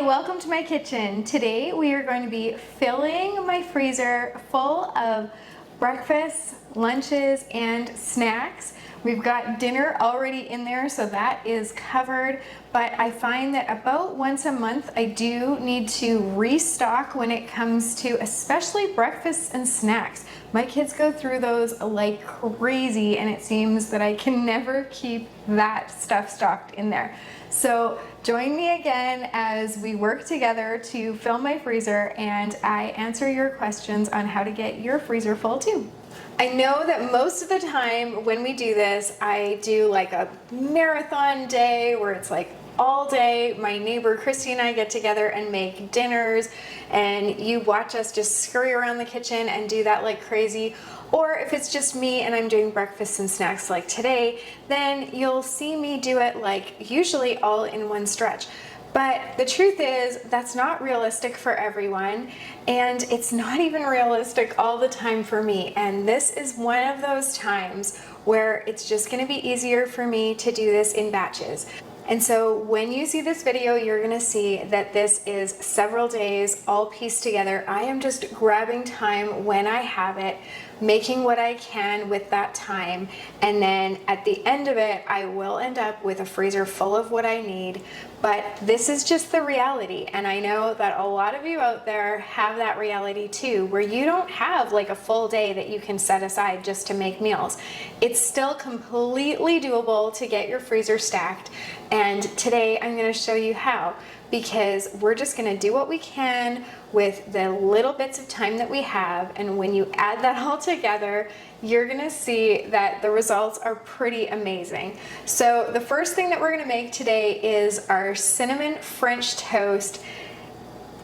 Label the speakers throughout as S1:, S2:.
S1: Welcome to my kitchen. Today we are going to be filling my freezer full of breakfasts, lunches, and snacks. We've got dinner already in there, so that is covered, but I find that about once a month I do need to restock when it comes to especially breakfasts and snacks. My kids go through those like crazy, and it seems that I can never keep that stuff stocked in there. So join me again as we work together to fill my freezer and I answer your questions on how to get your freezer full too. I know that most of the time when we do this, I do like a marathon day where it's like all day. My neighbor Christy and I get together and make dinners, and you watch us just scurry around the kitchen and do that like crazy. Or if it's just me and I'm doing breakfast and snacks like today, then you'll see me do it like usually all in one stretch. But the truth is that's not realistic for everyone, and it's not even realistic all the time for me. And this is one of those times where it's just gonna be easier for me to do this in batches. And so when you see this video, you're gonna see that this is several days all pieced together. I am just grabbing time when I have it, making what I can with that time, and then at the end of it, I will end up with a freezer full of what I need. But this is just the reality, and I know that a lot of you out there have that reality too, where you don't have like a full day that you can set aside just to make meals. It's still completely doable to get your freezer stacked, and today I'm going to show you how, because we're just going to do what we can with the little bits of time that we have, and when you add that all together, you're gonna see that the results are pretty amazing. So the first thing that we're gonna make today is our cinnamon French toast.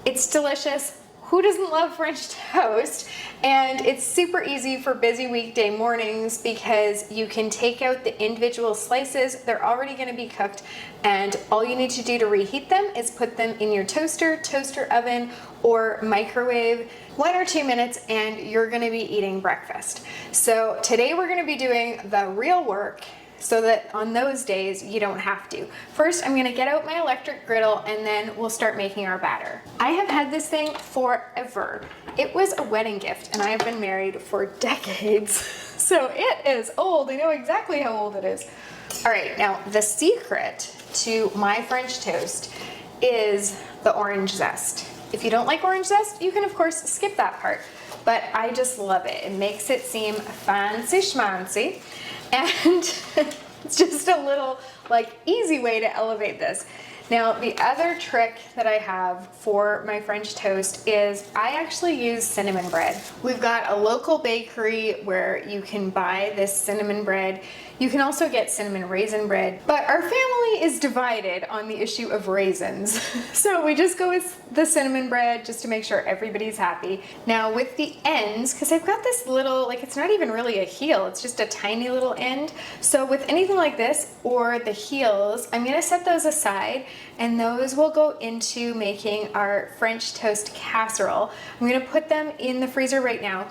S1: It's delicious. Who doesn't love French toast? And it's super easy for busy weekday mornings because you can take out the individual slices. They're already gonna be cooked, and all you need to do to reheat them is put them in your toaster oven, or microwave 1 or 2 minutes, and you're gonna be eating breakfast. So today we're gonna be doing the real work so that on those days you don't have to. First, I'm gonna get out my electric griddle and then we'll start making our batter. I have had this thing forever. It was a wedding gift and I have been married for decades. So it is old. I know exactly how old it is. All right, now the secret to my French toast is the orange zest. If you don't like orange zest, you can of course skip that part, but I just love it. It makes it seem fancy schmancy, and it's just a little like easy way to elevate this. Now, the other trick that I have for my French toast is I actually use cinnamon bread. We've got a local bakery where you can buy this cinnamon bread. You can also get cinnamon raisin bread, but our family is divided on the issue of raisins. So we just go with the cinnamon bread just to make sure everybody's happy. Now with the ends, because I've got this little, like it's not even really a heel, it's just a tiny little end. So with anything like this or the heels, I'm gonna set those aside, and those will go into making our French toast casserole. I'm gonna put them in the freezer right now.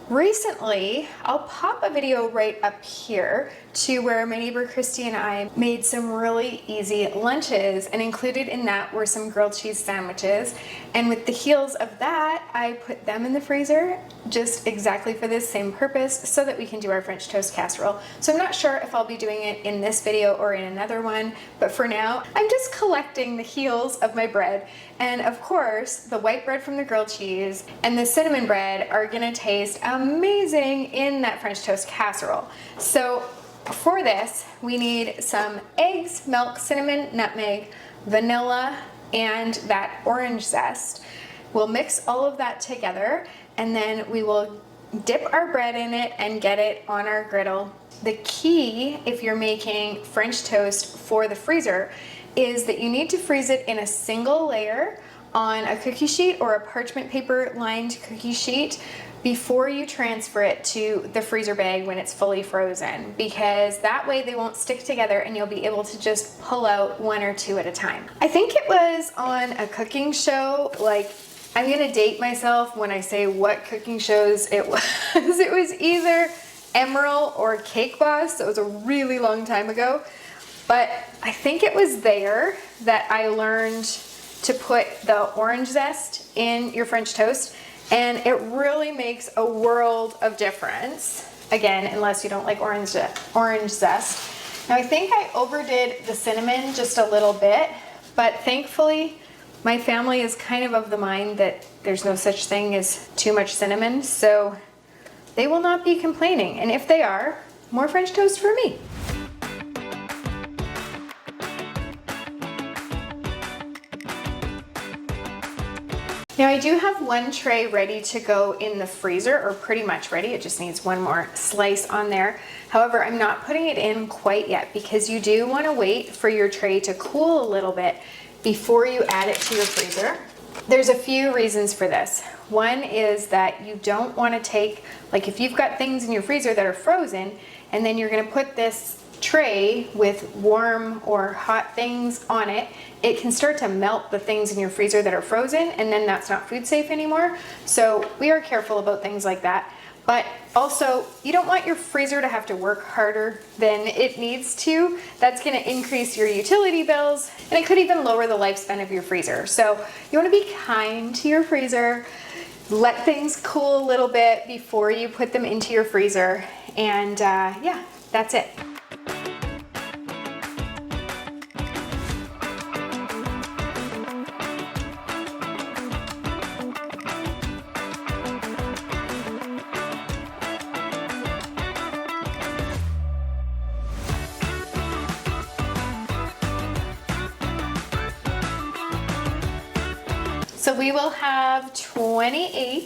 S1: Recently, I'll pop a video right up here to where my neighbor Christy and I made some really easy lunches, and included in that were some grilled cheese sandwiches. And with the heels of that, I put them in the freezer just exactly for this same purpose so that we can do our French toast casserole. So I'm not sure if I'll be doing it in this video or in another one, but for now, I'm just collecting the heels of my bread. And of course, the white bread from the grilled cheese and the cinnamon bread are gonna taste amazing in that French toast casserole. So for this, we need some eggs, milk, cinnamon, nutmeg, vanilla, and that orange zest. We'll mix all of that together, and then we will dip our bread in it and get it on our griddle. The key, if you're making French toast for the freezer, is that you need to freeze it in a single layer on a cookie sheet or a parchment paper lined cookie sheet before you transfer it to the freezer bag when it's fully frozen, because that way they won't stick together and you'll be able to just pull out 1 or 2 at a time. I think it was on a cooking show, like I'm gonna date myself when I say what cooking shows it was. It was either Emerald or Cake Boss, so it was a really long time ago. But I think it was there that I learned to put the orange zest in your French toast, and it really makes a world of difference. Again, unless you don't like orange zest. Now I think I overdid the cinnamon just a little bit, but thankfully my family is kind of the mind that there's no such thing as too much cinnamon, so they will not be complaining. And if they are, more French toast for me. Now I do have one tray ready to go in the freezer, or pretty much ready. It just needs one more slice on there. However, I'm not putting it in quite yet because you do want to wait for your tray to cool a little bit before you add it to your freezer. There's a few reasons for this. One is that you don't want to take, like if you've got things in your freezer that are frozen and then you're going to put this tray with warm or hot things on it, it can start to melt the things in your freezer that are frozen, and then that's not food safe anymore. So we are careful about things like that. But also, you don't want your freezer to have to work harder than it needs to. That's going to increase your utility bills, and it could even lower the lifespan of your freezer. So you want to be kind to your freezer. Let things cool a little bit before you put them into your freezer. And yeah, that's it. So we will have 28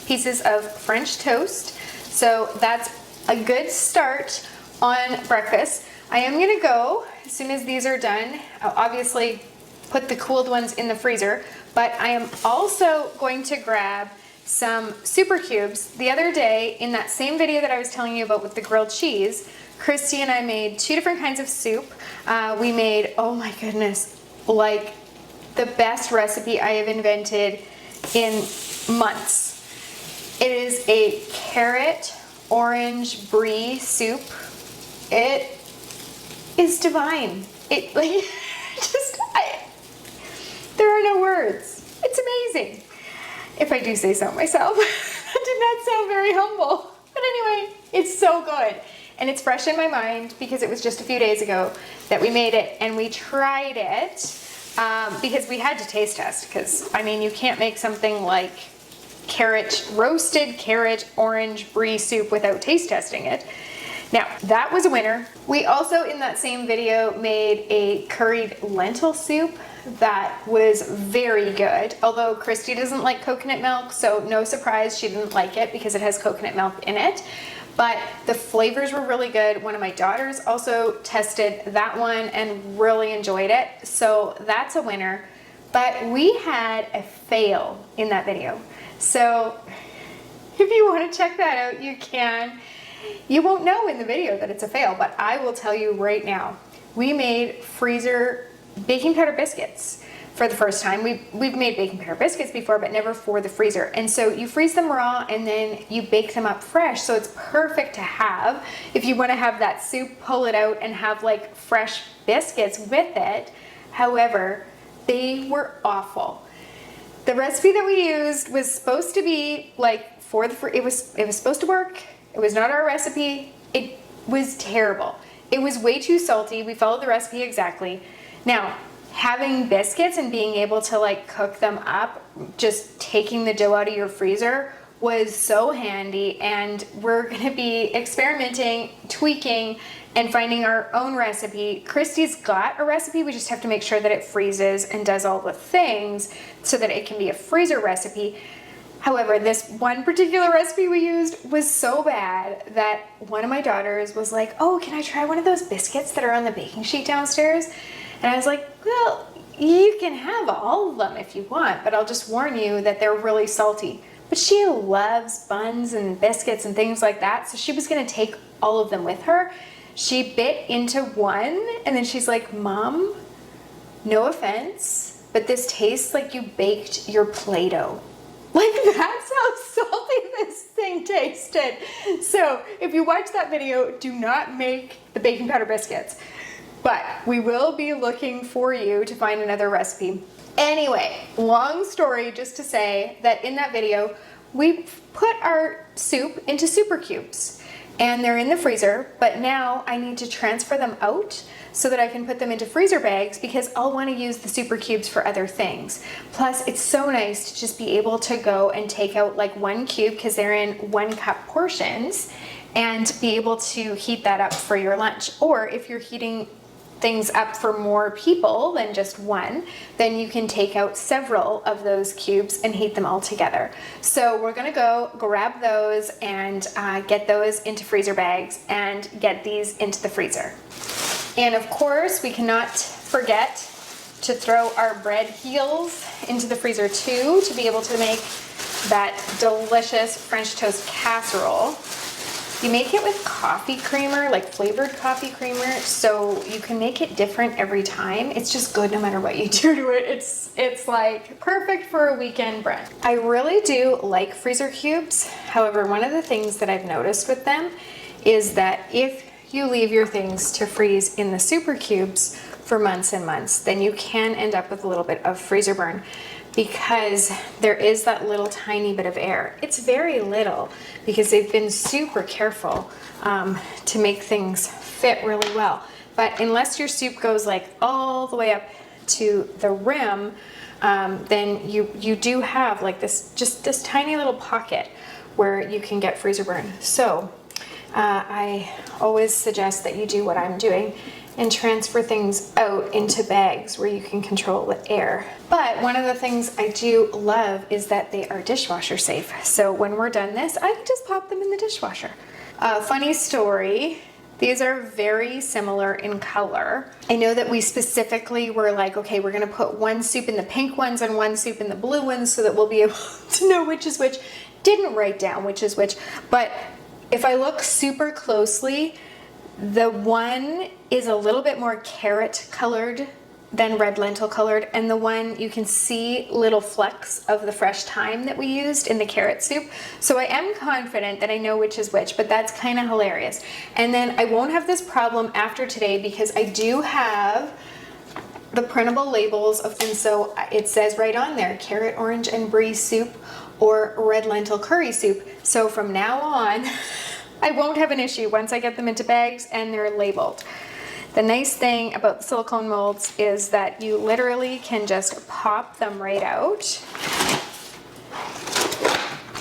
S1: pieces of French toast. So that's a good start on breakfast. I am gonna go, as soon as these are done, I'll obviously put the cooled ones in the freezer, but I am also going to grab some super cubes. The other day, in that same video that I was telling you about with the grilled cheese, Christy and I made 2 different kinds of soup. We made, oh my goodness, like the best recipe I have invented in months. It is a carrot orange brie soup. It is divine. It like there are no words. It's amazing. If I do say so myself. That did not sound very humble. But anyway, it's so good. And it's fresh in my mind because it was just a few days ago that we made it and we tried it. Because we had to taste test, because I mean you can't make something like roasted carrot orange brie soup without taste testing it. Now that was a winner. We also in that same video made a curried lentil soup that was very good, although Christy doesn't like coconut milk, so no surprise she didn't like it because it has coconut milk in it. But the flavors were really good. One of my daughters also tested that one and really enjoyed it. So that's a winner. But we had a fail in that video. So if you want to check that out, you can. You won't know in the video that it's a fail, but I will tell you right now. We made freezer baking powder biscuits for the first time. We've made baking powder biscuits before, but never for the freezer. And so you freeze them raw and then you bake them up fresh. So it's perfect to have if you want to have that soup, pull it out and have like fresh biscuits with it. However, they were awful. The recipe that we used was supposed to be like it was supposed to work. It was not our recipe. It was terrible. It was way too salty. We followed the recipe exactly. Now, having biscuits and being able to like cook them up, just taking the dough out of your freezer was so handy, and we're gonna be experimenting, tweaking, and finding our own recipe. Christy's got a recipe, we just have to make sure that it freezes and does all the things so that it can be a freezer recipe. However, this one particular recipe we used was so bad that one of my daughters was like, oh, can I try one of those biscuits that are on the baking sheet downstairs? And I was like, well, you can have all of them if you want, but I'll just warn you that they're really salty. But she loves buns and biscuits and things like that, so she was gonna take all of them with her. She bit into one, and then she's like, Mom, no offense, but this tastes like you baked your Play-Doh. Like, that's how salty this thing tasted. So if you watch that video, do not make the baking powder biscuits. But we will be looking for you to find another recipe. Anyway, long story just to say that in that video, we put our soup into super cubes and they're in the freezer, but now I need to transfer them out so that I can put them into freezer bags because I'll want to use the super cubes for other things. Plus, it's so nice to just be able to go and take out like 1 cube because they're in 1 cup portions and be able to heat that up for your lunch. Or if you're heating things up for more people than just 1, then you can take out several of those cubes and heat them all together. So we're gonna go grab those and get those into freezer bags and get these into the freezer. And of course, we cannot forget to throw our bread heels into the freezer too to be able to make that delicious French toast casserole. You make it with coffee creamer, like flavored coffee creamer, so you can make it different every time. It's just good no matter what you do to it. It's like perfect for a weekend brunch. I really do like freezer cubes. However, one of the things that I've noticed with them is that if you leave your things to freeze in the super cubes for months and months, then you can end up with a little bit of freezer burn, because there is that little tiny bit of air. It's very little because they've been super careful to make things fit really well. But unless your soup goes like all the way up to the rim, then you do have like this tiny little pocket where you can get freezer burn. So I always suggest that you do what I'm doing and transfer things out into bags where you can control it with air. But one of the things I do love is that they are dishwasher safe. So when we're done this, I can just pop them in the dishwasher. Funny story, these are very similar in color. I know that we specifically were like, okay, we're gonna put 1 soup in the pink ones and 1 soup in the blue ones so that we'll be able to know which is which. Didn't write down which is which, but if I look super closely, the one is a little bit more carrot colored than red lentil colored, and the one you can see little flecks of the fresh thyme that we used in the carrot soup. So I am confident that I know which is which, but that's kind of hilarious. And then I won't have this problem after today because I do have the printable labels of, and so it says right on there, carrot, orange, and brie soup or red lentil curry soup. So from now on, I won't have an issue once I get them into bags and they're labeled. The nice thing about the silicone molds is that you literally can just pop them right out.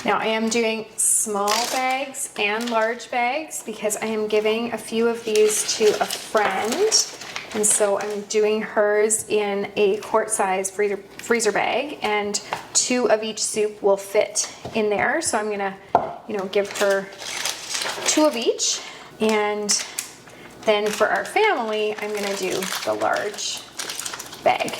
S1: Now I am doing small bags and large bags because I am giving a few of these to a friend. And so I'm doing hers in a quart size freezer bag, and 2 of each soup will fit in there. So I'm gonna, give her 2 of each. And then for our family, I'm gonna do the large bag.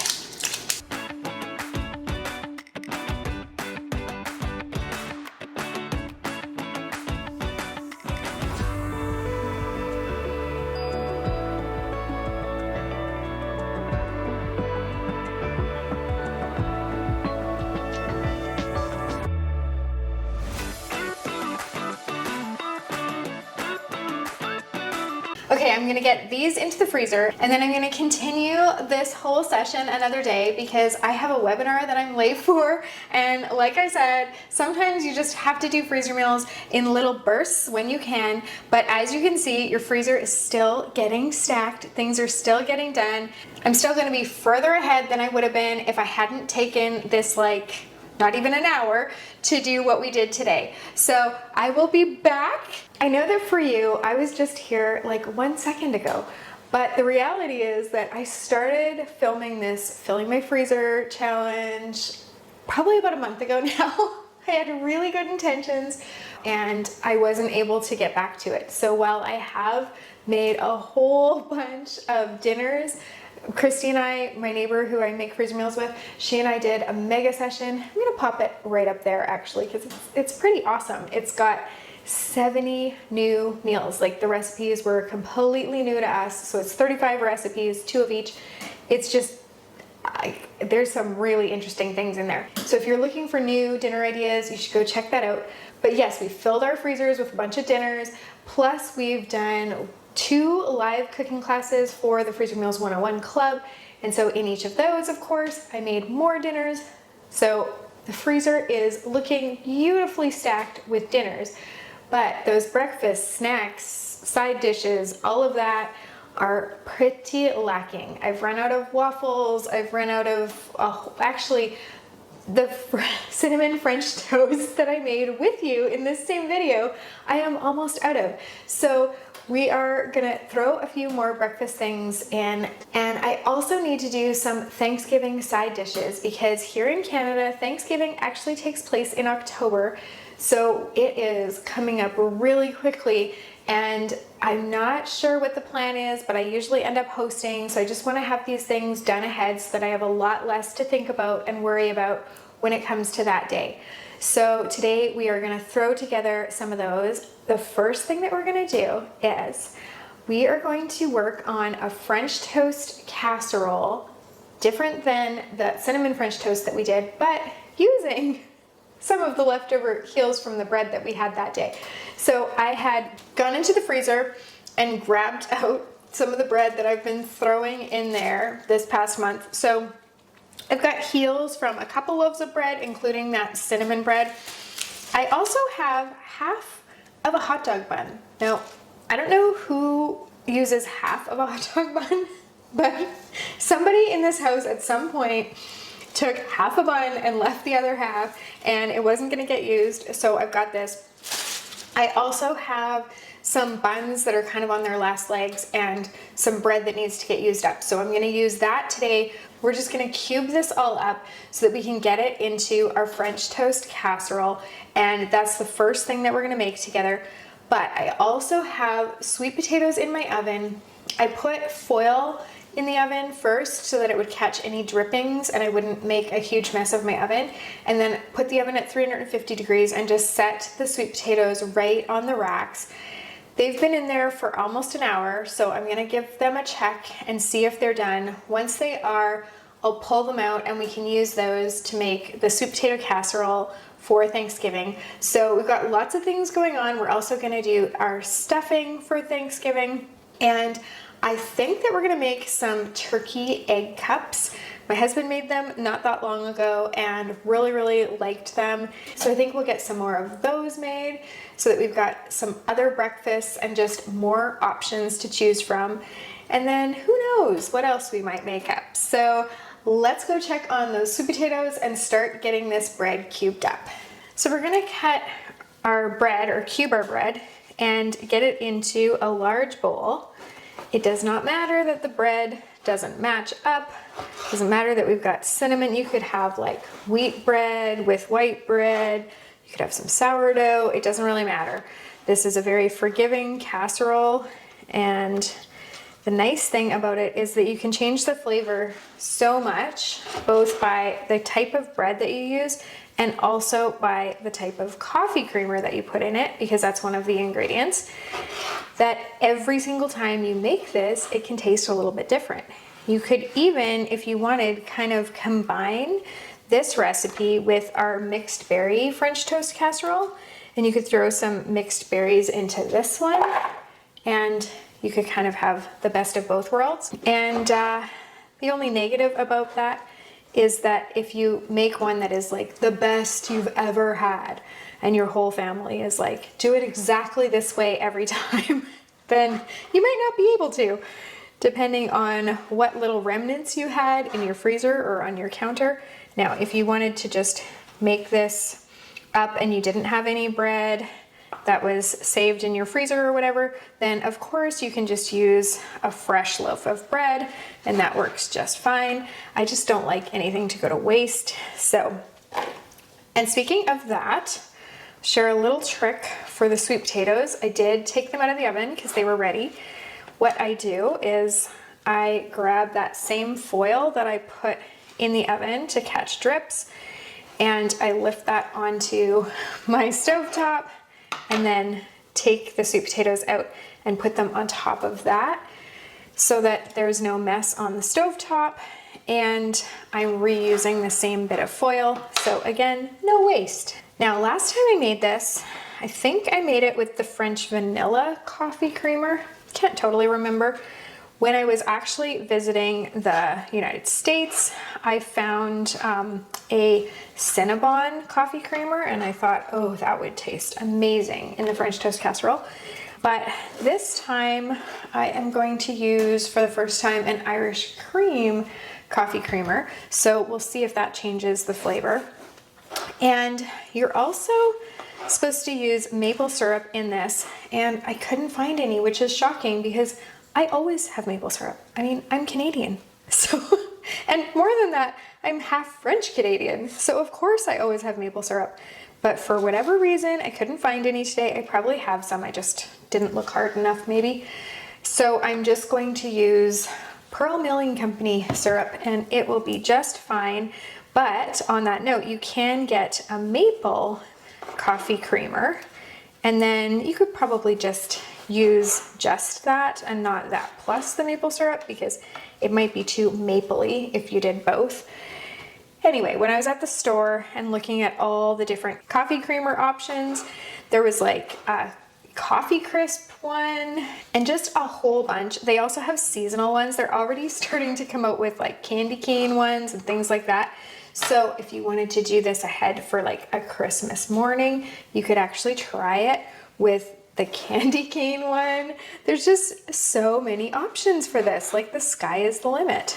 S1: Okay, I'm gonna get these into the freezer and then I'm gonna continue this whole session another day because I have a webinar that I'm late for, and like I said, sometimes you just have to do freezer meals in little bursts when you can, but as you can see, your freezer is still getting stacked, things are still getting done. I'm still gonna be further ahead than I would have been if I hadn't taken this not even an hour to do what we did today. So I will be back. I know that for you, I was just here 1 second ago, but the reality is that I started filming this Filling My Freezer challenge probably about a month ago now. I had really good intentions and I wasn't able to get back to it. So while I have made a whole bunch of dinners, Christy and I, my neighbor who I make freezer meals with, she and I did a mega session. I'm gonna pop it right up there actually because it's pretty awesome. It's got 70 new meals. The recipes were completely new to us. So it's 35 recipes, 2 of each. It's just, there's some really interesting things in there. So if you're looking for new dinner ideas, you should go check that out. But yes, we filled our freezers with a bunch of dinners. Plus we've done 2 live cooking classes for the Freezer Meals 101 Club, And so in each of those, of course, I made more dinners. So the freezer is looking beautifully stacked with dinners, but those breakfast snacks, side dishes, all of that are pretty lacking. I've run out of waffles. I've run out of, actually, the cinnamon French toast that I made with you in this same video, I am almost out of. So we are gonna throw a few more breakfast things in, and I also need to do some Thanksgiving side dishes because here in Canada, Thanksgiving actually takes place in October. So it is coming up really quickly, and I'm not sure what the plan is, but I usually end up hosting. So I just want to have these things done ahead so that I have a lot less to think about and worry about when it comes to that day. So today we are going to throw together some of those. The first thing that we're going to do is we are going to work on a French toast casserole, different than the cinnamon French toast that we did, but using some of the leftover heels from the bread that we had that day. So I had gone into the freezer and grabbed out some of the bread that I've been throwing in there this past month. So I've got heels from a couple loaves of bread, including that cinnamon bread. I also have half of a hot dog bun. Now, I don't know who uses half of a hot dog bun, but somebody in this house at some point took half a bun and left the other half, and it wasn't gonna get used, so I've got this. I also have some buns that are kind of on their last legs and some bread that needs to get used up. So I'm gonna use that today. We're just gonna cube this all up so that we can get it into our French toast casserole, and that's the first thing that we're gonna make together. But I also have sweet potatoes in my oven. I put foil in the oven first so that it would catch any drippings and I wouldn't make a huge mess of my oven, and then put the oven at 350 degrees and just set the sweet potatoes right on the racks. They've been in there for almost an hour, so I'm gonna give them a check and see if they're done. Once they are, I'll pull them out and we can use those to make the sweet potato casserole for Thanksgiving. So we've got lots of things going on. We're also gonna do our stuffing for Thanksgiving, and I think that we're gonna make some turkey egg cups. My husband made them not that long ago and really liked them. So I think we'll get some more of those made so that we've got some other breakfasts and just more options to choose from. And then who knows what else we might make up. So let's go check on those sweet potatoes and start getting this bread cubed up. So we're gonna cut our bread, or cube our bread, and get it into a large bowl. It does not matter that the bread doesn't match up. It doesn't matter that we've got cinnamon. You could have like wheat bread with white bread. You could have some sourdough. It doesn't really matter. This is a very forgiving casserole, and the nice thing about it is that you can change the flavor so much, both by the type of bread that you use and also by the type of coffee creamer that you put in it, because that's one of the ingredients, that every single time you make this, it can taste a little bit different. You could even, if you wanted, kind of combine this recipe with our mixed berry French toast casserole, and you could throw some mixed berries into this one, and you could kind of have the best of both worlds. And the only negative about that is that if you make one that is like the best you've ever had, and your whole family is like, do it exactly this way every time, then you might not be able to, depending on what little remnants you had in your freezer or on your counter. Now, if you wanted to just make this up and you didn't have any bread that was saved in your freezer or whatever, then of course you can just use a fresh loaf of bread, and that works just fine. I just don't like anything to go to waste. So, and speaking of that, share a little trick for the sweet potatoes. I did take them out of the oven because they were ready. What I do is I grab that same foil that I put in the oven to catch drips, and I lift that onto my stovetop, and then take the sweet potatoes out and put them on top of that so that there's no mess on the stovetop, and I'm reusing the same bit of foil. So again, no waste. Now, last time I made this, I think I made it with the French vanilla coffee creamer. Can't totally remember. When I was actually visiting the United States, I found a Cinnabon coffee creamer, and I thought, oh, that would taste amazing in the French toast casserole. But this time I am going to use, for the first time, an Irish cream coffee creamer. So we'll see if that changes the flavor. And you're also supposed to use maple syrup in this, and I couldn't find any, which is shocking because I always have maple syrup. I mean, I'm Canadian, so, and more than that, I'm half French Canadian, so of course I always have maple syrup. But for whatever reason, I couldn't find any today. I probably have some, I just didn't look hard enough maybe. So I'm just going to use Pearl Milling Company syrup, and it will be just fine. But on that note, you can get a maple coffee creamer, and then you could probably just use just that and not that plus the maple syrup, because it might be too mapley if you did both. Anyway, when I was at the store and looking at all the different coffee creamer options, there was like a coffee crisp one and just a whole bunch. They also have seasonal ones. They're already starting to come out with like candy cane ones and things like that. So if you wanted to do this ahead for like a Christmas morning, you could actually try it with the candy cane one. There's just so many options for this, like the sky is the limit.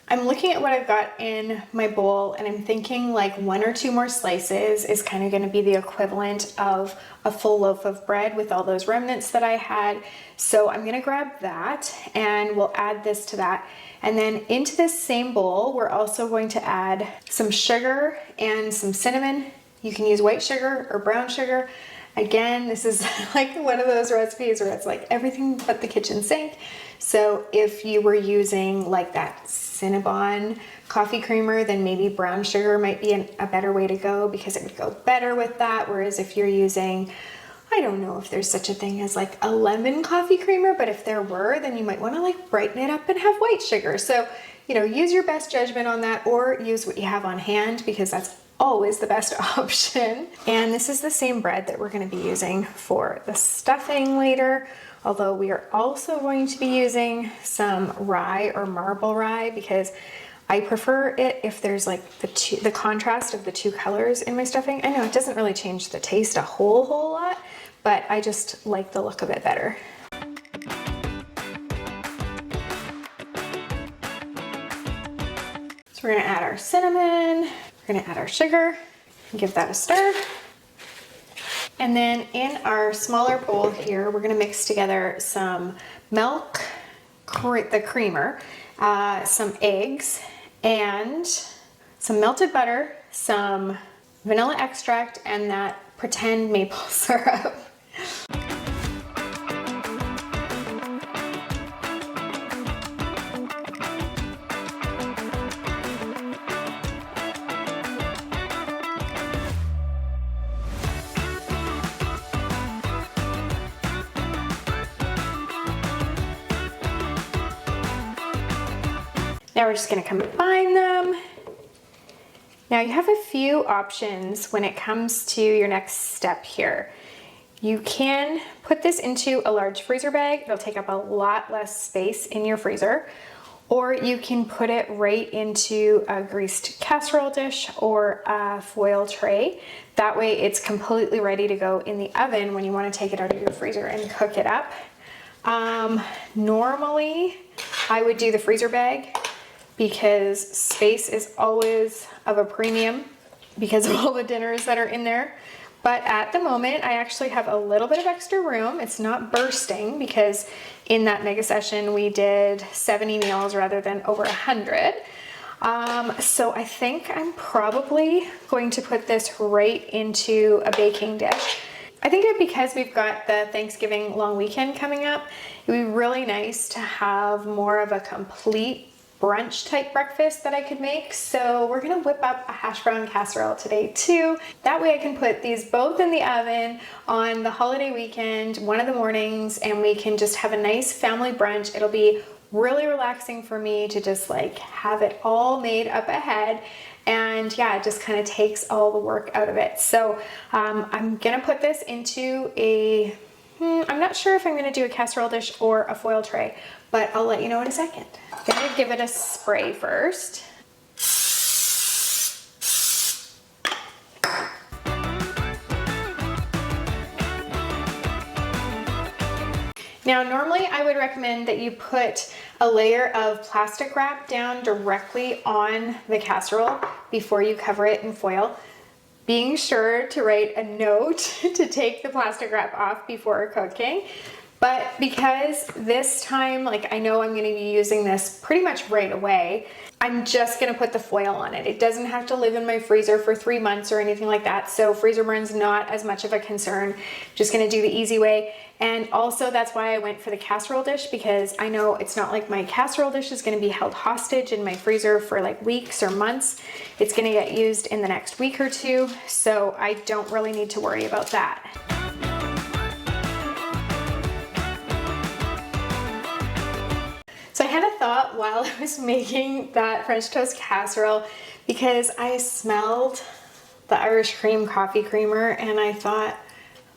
S1: I'm looking at what I've got in my bowl, and I'm thinking like 1 or 2 more slices is kind of going to be the equivalent of a full loaf of bread with all those remnants that I had. So I'm going to grab that and we'll add this to that. And then into this same bowl, we're also going to add some sugar and some cinnamon. You can use white sugar or brown sugar. Again, this is like one of those recipes where it's like everything but the kitchen sink. So if you were using like that Cinnabon coffee creamer, then maybe brown sugar might be a better way to go, because it would go better with that. Whereas if you're using, I don't know if there's such a thing as like a lemon coffee creamer, but if there were, then you might want to like brighten it up and have white sugar. So, you know, use your best judgment on that, or use what you have on hand, because that's always the best option. And this is the same bread that we're going to be using for the stuffing later, although we are also going to be using some rye or marble rye, because I prefer it if there's like the contrast of the 2 colors in my stuffing. I know it doesn't really change the taste a whole lot, but I just like the look of it better. So we're gonna add our cinnamon, we're gonna add our sugar, and give that a stir. And then in our smaller bowl here, we're gonna mix together some milk, the creamer, some eggs, and some melted butter, some vanilla extract, and that pretend maple syrup. Now we're just going to combine them. Now you have a few options when it comes to your next step here. You can put this into a large freezer bag. It'll take up a lot less space in your freezer. Or you can put it right into a greased casserole dish or a foil tray. That way it's completely ready to go in the oven when you want to take it out of your freezer and cook it up. Normally I would do the freezer bag, because space is always of a premium because of all the dinners that are in there. But at the moment, I actually have a little bit of extra room. It's not bursting, because in that mega session, we did 70 meals rather than over 100. So I think I'm probably going to put this right into a baking dish. I think that because we've got the Thanksgiving long weekend coming up, it would be really nice to have more of a complete brunch type breakfast that I could make. So we're gonna whip up a hash brown casserole today too. That way I can put these both in the oven on the holiday weekend, one of the mornings, and we can just have a nice family brunch. It'll be really relaxing for me to just like have it all made up ahead. And yeah, it just kind of takes all the work out of it. So I'm gonna put this into a, I'm not sure if I'm gonna do a casserole dish or a foil tray, but I'll let you know in a second. I'm gonna give it a spray first. Now, normally I would recommend that you put a layer of plastic wrap down directly on the casserole before you cover it in foil. Being sure to write a note to take the plastic wrap off before cooking. But because this time, like I know I'm going to be using this pretty much right away, I'm just going to put the foil on it. It doesn't have to live in my freezer for 3 months or anything like that. So freezer burn's not as much of a concern. Just going to do the easy way. And also that's why I went for the casserole dish, because I know it's not like my casserole dish is going to be held hostage in my freezer for like weeks or months. It's going to get used in the next week or two. So I don't really need to worry about that. So I had a thought while I was making that French toast casserole, because I smelled the Irish cream coffee creamer and I thought,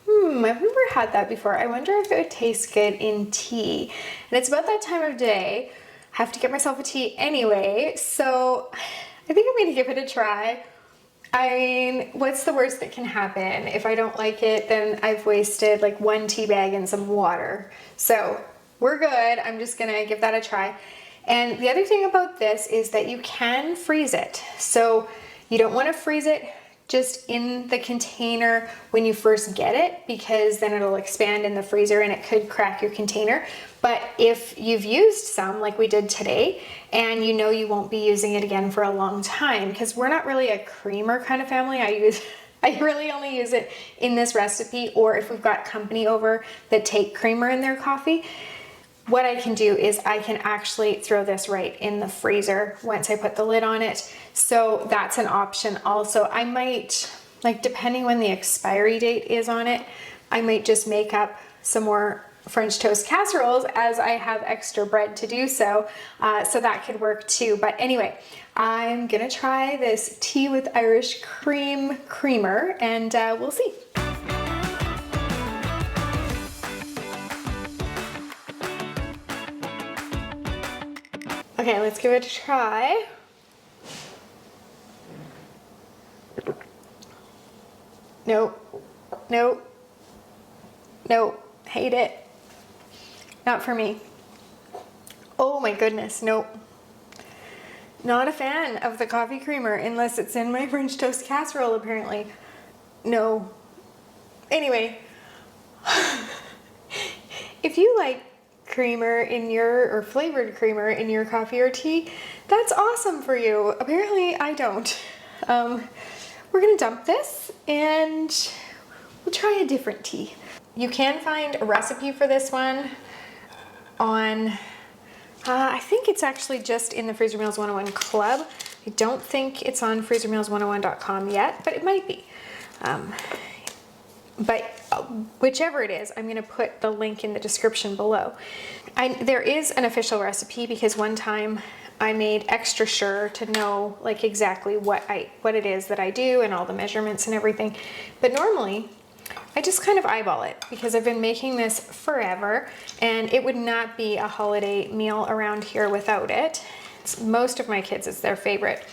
S1: I've never had that before. I wonder if it would taste good in tea. And it's about that time of day. I have to get myself a tea anyway, so I think I'm gonna give it a try. I mean, what's the worst that can happen? If I don't like it, then I've wasted like 1 tea bag and some water. So we're good. I'm just gonna give that a try. And the other thing about this is that you can freeze it. So you don't wanna freeze it just in the container when you first get it, because then it'll expand in the freezer and it could crack your container. But if you've used some like we did today, and you know you won't be using it again for a long time, because we're not really a creamer kind of family. I really only use it in this recipe, or if we've got company over that take creamer in their coffee. What I can do is I can actually throw this right in the freezer once I put the lid on it. So that's an option also. I might, like depending when the expiry date is on it, I might just make up some more French toast casseroles as I have extra bread to do so. So that could work too. But anyway, I'm gonna try this tea with Irish cream creamer and we'll see. Okay, let's give it a try. Nope, nope, nope, hate it. Not for me. Oh my goodness, nope. Not a fan of the coffee creamer unless it's in my French toast casserole apparently. No. Anyway, if you like creamer in your, or flavored creamer in your coffee or tea, that's awesome for you. Apparently I don't. We're gonna dump this and we'll try a different tea. You can find a recipe for this one on, I think it's actually just in the Freezer Meals 101 Club. I don't think it's on freezermeals101.com yet, but it might be. But whichever it is, I'm going to put the link in the description below. There is an official recipe, because one time I made extra sure to know like exactly what it is that I do and all the measurements and everything. But normally I just kind of eyeball it, because I've been making this forever and it would not be a holiday meal around here without it. Most of my kids, it's their favorite.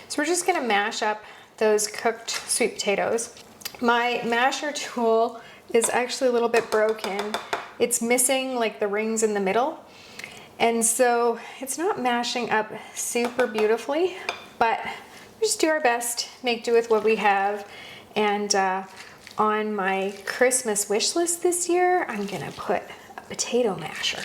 S1: So we're just going to mash up those cooked sweet potatoes. My masher tool is actually a little bit broken. It's missing like the rings in the middle. And so it's not mashing up super beautifully, but we just do our best, make do with what we have. And on my Christmas wish list this year, I'm gonna put a potato masher.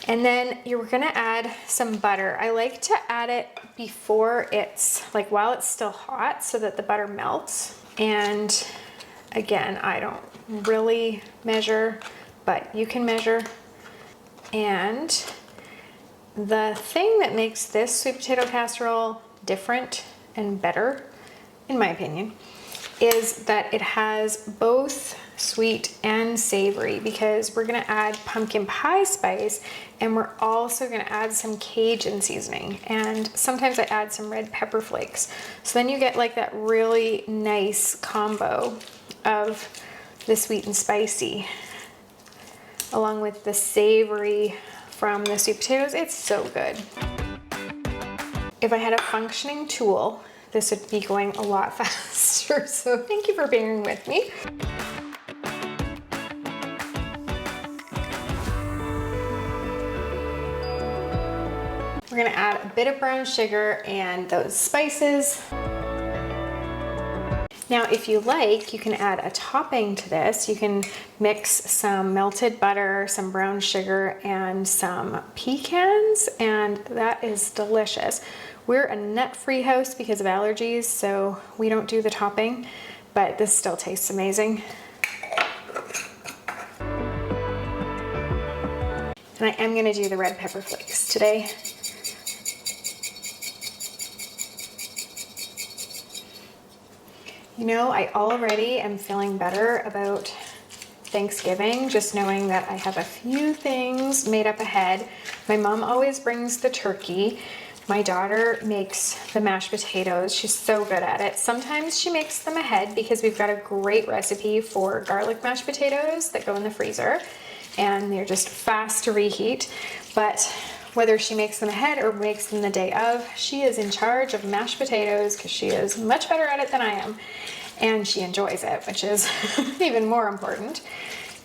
S1: And then you're gonna add some butter. I like to add it before it's, like while it's still hot, so that the butter melts. And again, I don't really measure, but you can measure. And the thing that makes this sweet potato casserole different and better, in my opinion, is that it has both sweet and savory because we're gonna add pumpkin pie spice, and we're also gonna add some Cajun seasoning. And sometimes I add some red pepper flakes. So then you get like that really nice combo of the sweet and spicy along with the savory from the sweet potatoes. It's so good. If I had a functioning tool, this would be going a lot faster. So thank you for bearing with me. We're gonna add a bit of brown sugar and those spices. Now, if you like, you can add a topping to this. You can mix some melted butter, some brown sugar, and some pecans, and that is delicious. We're a nut-free house because of allergies, so we don't do the topping, but this still tastes amazing. And I am gonna do the red pepper flakes today. You know, I already am feeling better about Thanksgiving, just knowing that I have a few things made up ahead. My mom always brings the turkey. My daughter makes the mashed potatoes. She's so good at it. Sometimes she makes them ahead because we've got a great recipe for garlic mashed potatoes that go in the freezer, and they're just fast to reheat. But whether she makes them ahead or makes them the day of, she is in charge of mashed potatoes because she is much better at it than I am. And she enjoys it, which is even more important.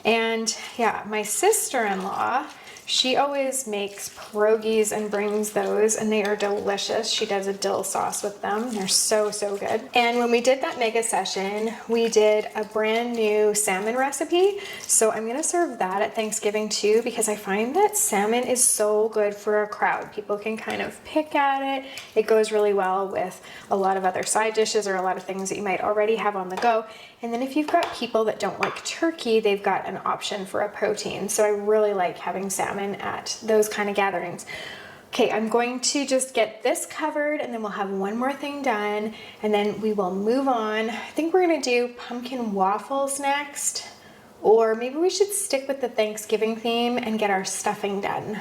S1: And yeah, my sister-in-law, she always makes pierogies and brings those, and they are delicious. She does a dill sauce with them. They're so, so good. And when we did that mega session, we did a brand new salmon recipe. So I'm gonna serve that at Thanksgiving too, because I find that salmon is so good for a crowd. People can kind of pick at it. It goes really well with a lot of other side dishes or a lot of things that you might already have on the go. And then if you've got people that don't like turkey, they've got an option for a protein. So I really like having salmon at those kind of gatherings. Okay, I'm going to just get this covered and then we'll have one more thing done and then we will move on. I think we're gonna do pumpkin waffles next, or maybe we should stick with the Thanksgiving theme and get our stuffing done.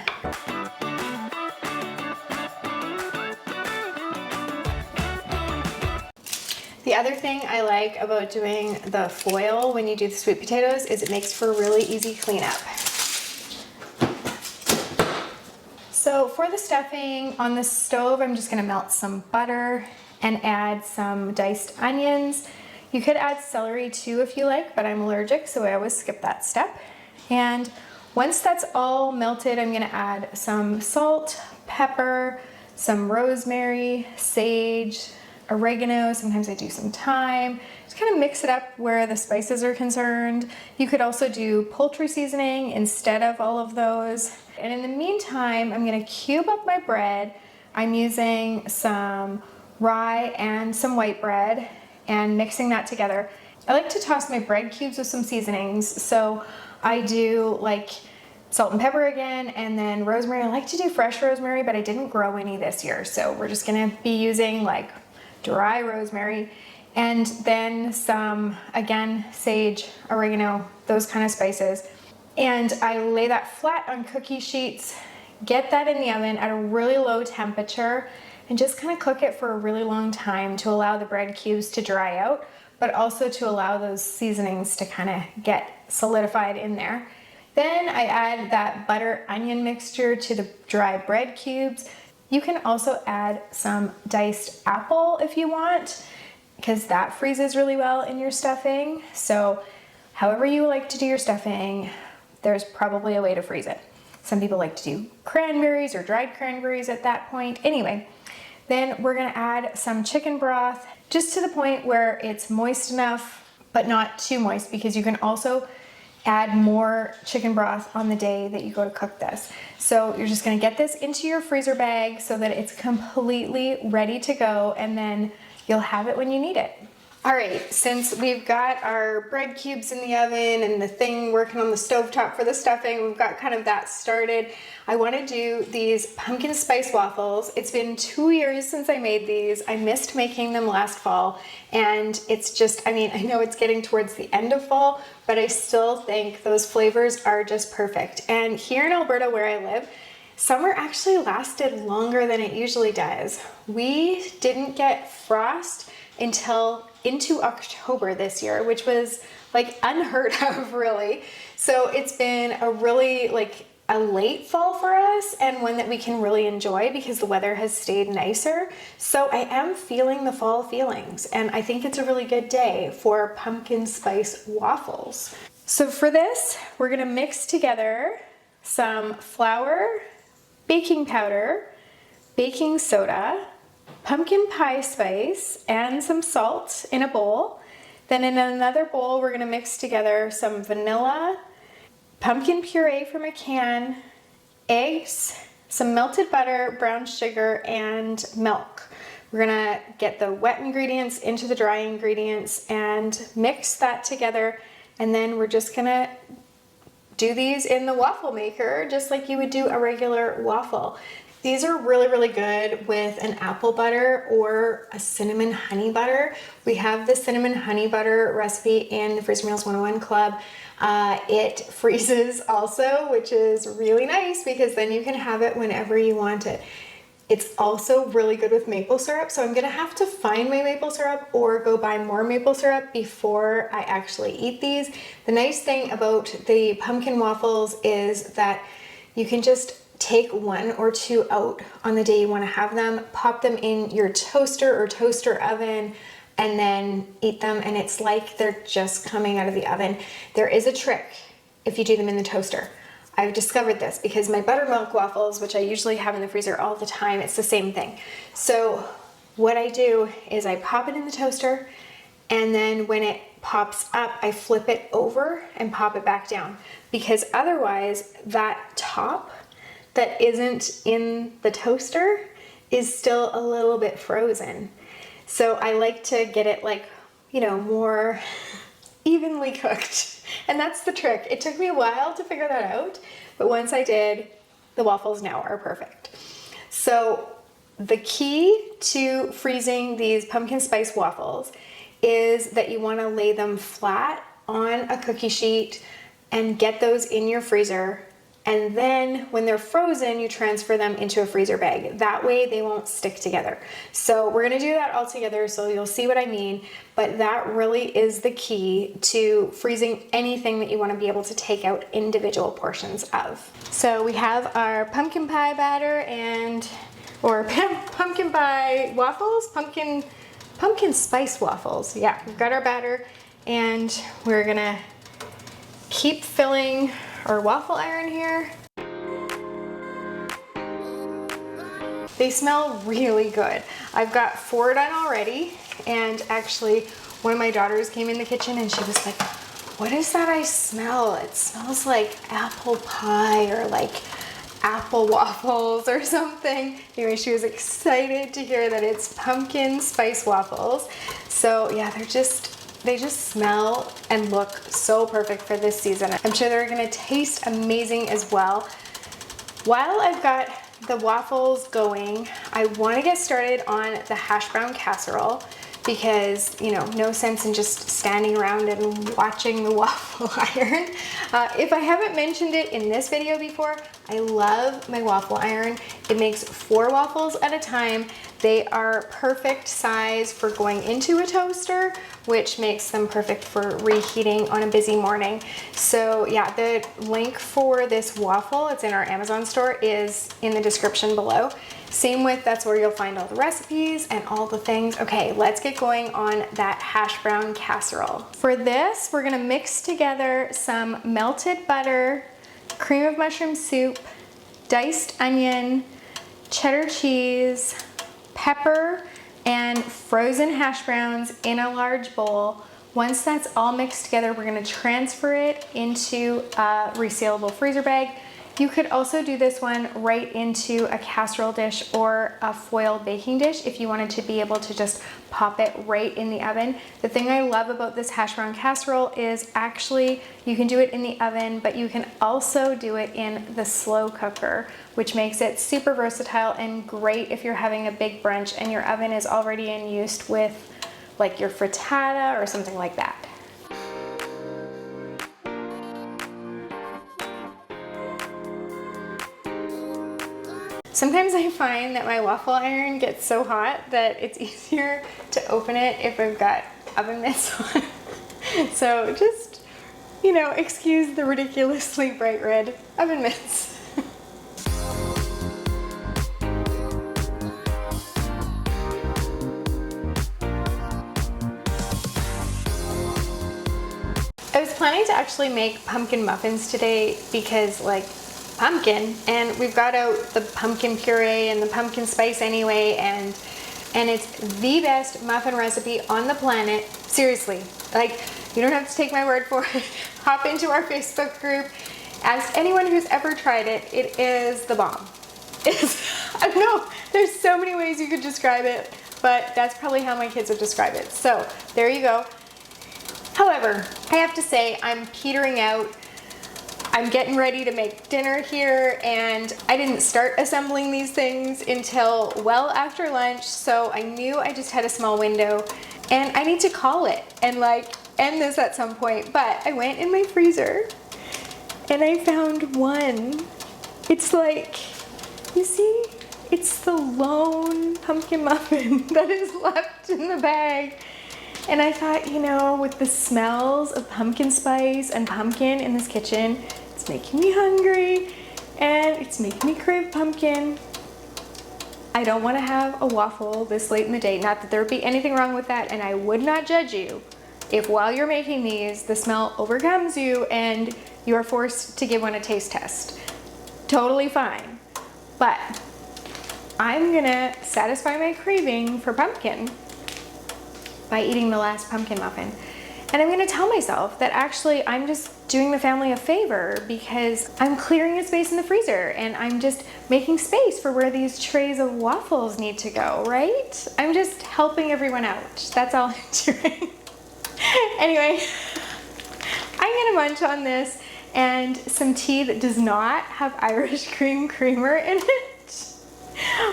S1: The other thing I like about doing the foil when you do the sweet potatoes is it makes for a really easy cleanup. So for the stuffing on the stove, I'm just gonna melt some butter and add some diced onions. You could add celery too if you like, but I'm allergic, so I always skip that step. And once that's all melted, I'm gonna add some salt, pepper, some rosemary, sage, oregano. Sometimes I do some thyme. Just kind of mix it up where the spices are concerned. You could also do poultry seasoning instead of all of those. And in the meantime, I'm gonna cube up my bread. I'm using some rye and some white bread and mixing that together. I like to toss my bread cubes with some seasonings. So I do like salt and pepper again, and then rosemary. I like to do fresh rosemary, but I didn't grow any this year. So we're just gonna be using like dry rosemary, and then some, again, sage, oregano, those kind of spices. And I lay that flat on cookie sheets, get that in the oven at a really low temperature, and just kind of cook it for a really long time to allow the bread cubes to dry out, but also to allow those seasonings to kind of get solidified in there. Then I add that butter onion mixture to the dry bread cubes. You can also add some diced apple if you want, because that freezes really well in your stuffing. So however you like to do your stuffing, there's probably a way to freeze it. Some people like to do cranberries or dried cranberries at that point. Anyway, then we're gonna add some chicken broth just to the point where it's moist enough, but not too moist, because you can also add more chicken broth on the day that you go to cook this. So you're just gonna get this into your freezer bag so that it's completely ready to go, and then you'll have it when you need it. All right, since we've got our bread cubes in the oven and the thing working on the stovetop for the stuffing, we've got kind of that started. I want to do these pumpkin spice waffles. It's been 2 years since I made these. I missed making them last fall, and it's just, I mean, I know it's getting towards the end of fall, but I still think those flavors are just perfect. And here in Alberta where I live, summer actually lasted longer than it usually does. We didn't get frost until into October this year, which was like unheard of, really. So it's been a really like a late fall for us, and one that we can really enjoy because the weather has stayed nicer. So I am feeling the fall feelings, and I think it's a really good day for pumpkin spice waffles. So for this, we're gonna mix together some flour, baking powder, baking soda, pumpkin pie spice, and some salt in a bowl. Then in another bowl, we're gonna mix together some vanilla, pumpkin puree from a can, eggs, some melted butter, brown sugar, and milk. We're gonna get the wet ingredients into the dry ingredients and mix that together. And then we're just gonna do these in the waffle maker, just like you would do a regular waffle. These are really, really good with an apple butter or a cinnamon honey butter. We have the cinnamon honey butter recipe in the Freezer Meals 101 Club. It freezes also, which is really nice because then you can have it whenever you want it. It's also really good with maple syrup, so I'm gonna have to find my maple syrup or go buy more maple syrup before I actually eat these. The nice thing about the pumpkin waffles is that you can just take 1 or 2 out on the day you want to have them, pop them in your toaster or toaster oven, and then eat them, and it's like they're just coming out of the oven. There is a trick if you do them in the toaster. I've discovered this because my buttermilk waffles, which I usually have in the freezer all the time, it's the same thing. So what I do is I pop it in the toaster, and then when it pops up, I flip it over and pop it back down, because otherwise that top that isn't in the toaster is still a little bit frozen. So I like to get it like, you know, more evenly cooked. And that's the trick. It took me a while to figure that out, but once I did, the waffles now are perfect. So the key to freezing these pumpkin spice waffles is that you want to lay them flat on a cookie sheet and get those in your freezer. And then when they're frozen, you transfer them into a freezer bag. That way they won't stick together. So we're gonna do that all together, so you'll see what I mean, but that really is the key to freezing anything that you wanna be able to take out individual portions of. So we have our pumpkin pie batter or pumpkin pie waffles, pumpkin spice waffles. Yeah, we've got our batter, and we're gonna keep filling our waffle iron here. They smell really good. I've got 4 done already, and actually one of my daughters came in the kitchen and she was like, what is that I smell? It smells like apple pie or like apple waffles or something. Anyway, she was excited to hear that it's pumpkin spice waffles. So yeah, they just smell and look so perfect for this season. I'm sure they're gonna taste amazing as well. While I've got the waffles going, I wanna get started on the hash brown casserole, because, you know, no sense in just standing around and watching the waffle iron. If I haven't mentioned it in this video before, I love my waffle iron. It makes 4 waffles at a time. They are perfect size for going into a toaster, which makes them perfect for reheating on a busy morning. So yeah, the link for this waffle, it's in our Amazon store, is in the description below. Same with, that's where you'll find all the recipes and all the things. Okay, let's get going on that hash brown casserole. For this, we're gonna mix together some melted butter, cream of mushroom soup, diced onion, cheddar cheese, pepper, and frozen hash browns in a large bowl. Once that's all mixed together, we're gonna transfer it into a resealable freezer bag. You could also do this one right into a casserole dish or a foil baking dish if you wanted to be able to just pop it right in the oven. The thing I love about this hash brown casserole is actually you can do it in the oven, but you can also do it in the slow cooker, which makes it super versatile and great if you're having a big brunch and your oven is already in use with like your frittata or something like that. Sometimes I find that my waffle iron gets so hot that it's easier to open it if I've got oven mitts on. So just, you know, excuse the ridiculously bright red oven mitts. I was planning to actually make pumpkin muffins today because like pumpkin, and we've got out the pumpkin puree and the pumpkin spice anyway, and it's the best muffin recipe on the planet. Seriously, like, you don't have to take my word for it. Hop into our Facebook group, ask anyone who's ever tried it. It is the bomb. I don't know, there's so many ways you could describe it, but that's probably how my kids would describe it. So there you go. However, I have to say I'm petering out. I'm getting ready to make dinner here, and I didn't start assembling these things until well after lunch, so I knew I just had a small window and I need to call it and like end this at some point. But I went in my freezer and I found one. It's like, you see, it's the lone pumpkin muffin that is left in the bag. And I thought, you know, with the smells of pumpkin spice and pumpkin in this kitchen, it's making me hungry and it's making me crave pumpkin. I don't want to have a waffle this late in the day. Not that there would be anything wrong with that, and I would not judge you if while you're making these, the smell overcomes you and you are forced to give one a taste test. Totally fine. But I'm gonna satisfy my craving for pumpkin by eating the last pumpkin muffin. And I'm gonna tell myself that actually I'm just doing the family a favor because I'm clearing a space in the freezer and I'm just making space for where these trays of waffles need to go, right? I'm just helping everyone out. That's all I'm doing. Anyway, I'm gonna munch on this and some tea that does not have Irish cream creamer in it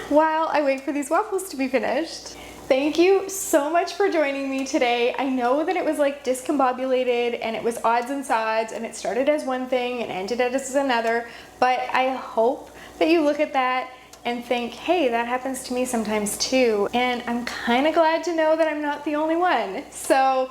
S1: while I wait for these waffles to be finished. Thank you so much for joining me today. I know that it was like discombobulated and it was odds and sods and it started as one thing and ended as another, but I hope that you look at that and think, hey, that happens to me sometimes too. And I'm kind of glad to know that I'm not the only one. So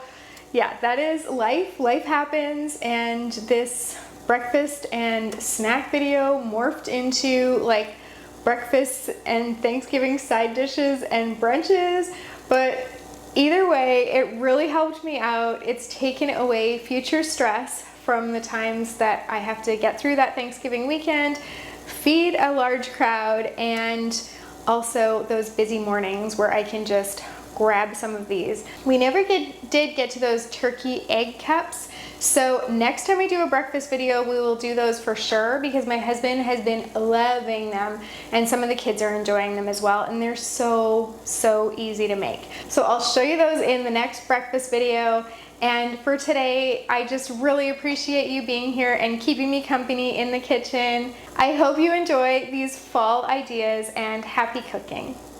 S1: yeah, that is life. Life happens, and this breakfast and snack video morphed into like breakfasts and Thanksgiving side dishes and brunches, but either way, it really helped me out. It's taken away future stress from the times that I have to get through that Thanksgiving weekend, feed a large crowd, and also those busy mornings where I can just grab some of these. We never did get to those turkey egg cups, so next time we do a breakfast video, we will do those for sure because my husband has been loving them and some of the kids are enjoying them as well, and they're so easy to make. So I'll show you those in the next breakfast video. And for today, I just really appreciate you being here and keeping me company in the kitchen. I hope you enjoy these fall ideas, and happy cooking.